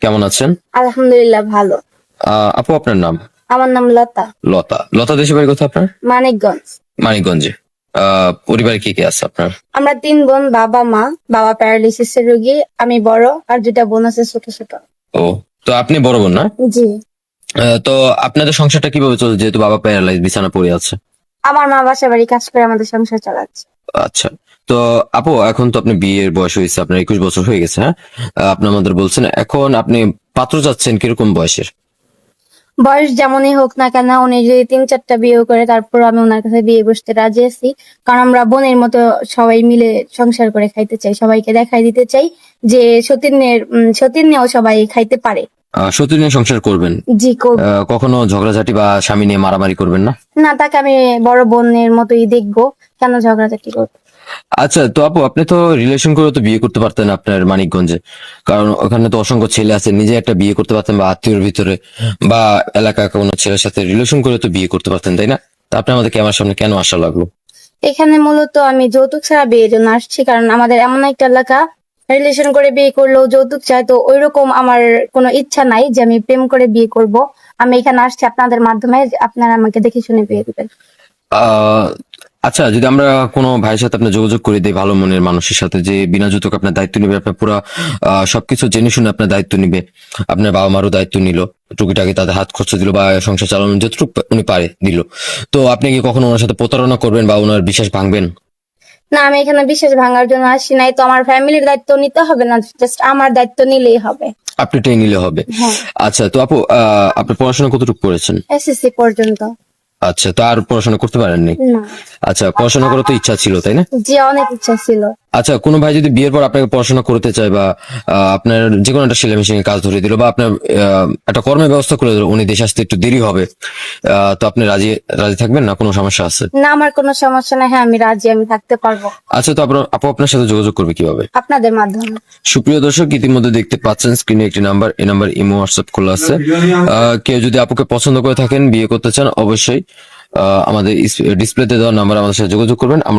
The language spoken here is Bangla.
কেমন আছেন? আলহামদুলিল্লাহ ভালো। আপু আপনার নাম? আমার নাম লতা। লতা দেশের বাড়ি কোথায় আপনার? মানিকগঞ্জ। মানিকগঞ্জে। পরিবারে কে কে আছে আপনার? আমরা 3 বোন, বাবা মা। বাবা প্যারালিসিস এর রোগী, আমি বড়, আর 2টা বোন আছে ছোট ছোট। ও, তো আপনি বড় বোন না? জি। তো আপনাদের সংসারটা কিভাবে চলছে যেহেতু বাবা প্যারালাইজ বিছানা পড়ে আছে? আমার মা বাসা বাড়ি কাজ করে আমাদের সংসার চালাচ্ছে। আচ্ছা। তো আপু এখন তো আপনি বিয়ের বয়স হয়েছে, আপনার 21 বছর হয়ে গেছে, হ্যাঁ? আপনি আমাদের বলছেন এখন আপনি পাত্র চাচ্ছেন কিরকম বয়সের? বয়স যেমনই হোক না কেন, উনি যদি 3-4টা বিয়ে করে তারপর আমি ওনার কাছে বিয়ে বসতে রাজি আছি। কারণ আমরা বোনের মতো সবাই মিলে সংসার করে খাইতে চাই, সবাইকে দেখাই দিতে চাই যে সতীর্ণেও সবাই খাইতে পারে। সত্যি নিয়ে সংসার করবেন? জি করব। কখনো ঝগড়াঝাটি বা স্বামী নিয়ে মারামারি করবেন না? না, তাকে আমি বড় বোনের মতোই দেখবো, কেন ঝগড়াঝাটি করবো। আচ্ছা, তো আপু আপনি তো রিলেশন করে তো বিয়ে করতে পারতেন আপনার মানিকগঞ্জে, কারণ ওখানে তো অসংখ্য ছেলে আছে, নিজে একটা বিয়ে করতে পারতেন বা আত্মীয়র ভিতরে বা এলাকা কোনো ছেলের সাথে রিলেশন করে তো বিয়ে করতে পারতেন, তাই না? তা আপনি আমাদের ক্যামেরার সামনে কেন আসা লাগলো? এখানে মূলত আমি যৌতুক ছাড়া বিয়ের জন্য আসছি, কারণ আমাদের এমন একটা এলাকা রিলেশন করে বিয়ে করলেও যৌতুক চাই, তো ওইরকম আমার কোনো ইচ্ছা নাই যে আমি প্রেম করে বিয়ে করব। আমি এখানে আসছি আপনাদের মাধ্যমে, যে আপনারা আমাকে দেখে শুনে বিয়ে দিবেন। আহ আচ্ছা, যদি আমরা কোনো ভাইয়ের সাথে আপনার যোগাযোগ করে দিই ভালো মনের মানুষের সাথে, যে বিনা যৌতুক আপনার দায়িত্ব নিবে, আপনার পুরো সবকিছু জেনে শুনে আপনার দায়িত্ব নিবে, আপনার বাবা মারও দায়িত্ব নিল, টুকিটাকি তাদের হাত খরচ দিল বা সংসার চালানো যতটুকু উনি পারে দিল, তো আপনি কি কখনো ওনার সাথে প্রতারণা করবেন বা ওনার বিশ্বাস ভাঙবেন? না, আমি এখানে বিশ্বাস ভাঙার জন্য আসি নাই, তো আমার ফ্যামিলির দায়িত্ব নিতে হবে না, জাস্ট আমার দায়িত্ব নিলেই হবে। আপনি টেনে নিলে হবে। হ্যাঁ। আচ্ছা, তো আপু আপনি পড়াশোনা কতটুকু করেছেন? এসএসসি পর্যন্ত। আচ্ছা, তো আর পড়াশোনা করতে পারেননি? না। আচ্ছা, পড়াশোনা করার তো ইচ্ছা ছিল, তাই না? জি, অনেক ইচ্ছা ছিল। আচ্ছা, কোনো ভাই যদি বিয়ের পর আপনাকে পড়াশোনা করতে চায় বা আপনার যে কোনো একটা সেলাই মেশিনের কাজ ধরে দিল বা আপনার একটা কর্মের ব্যবস্থা করে দিল, উনি দেশে আসতে একটু দেরি হবে, তো আপনি রাজি রাজি থাকবেন না? কোনো সমস্যা আছে? না, আমার কোনো সমস্যা নাই, হ্যাঁ আমি রাজি, আমি থাকতে পারবো। আচ্ছা, তো আপু আপনার সাথে যোগাযোগ করবে কিভাবে? আপনাদের মাধ্যমে। সুপ্রিয় দর্শক, ইতিমধ্যে দেখতে পাচ্ছেন স্ক্রিনে একটি নাম্বার, এই নাম্বার ইমো হোয়াটসঅ্যাপ খোলা আছে। কেউ যদি আপুকে পছন্দ করে থাকেন, বিয়ে করতে চান, অবশ্যই আমাদের ডিসপ্লেতে দেওয়া নাম্বার আমাদের সাথে যোগাযোগ করবেন। আমরা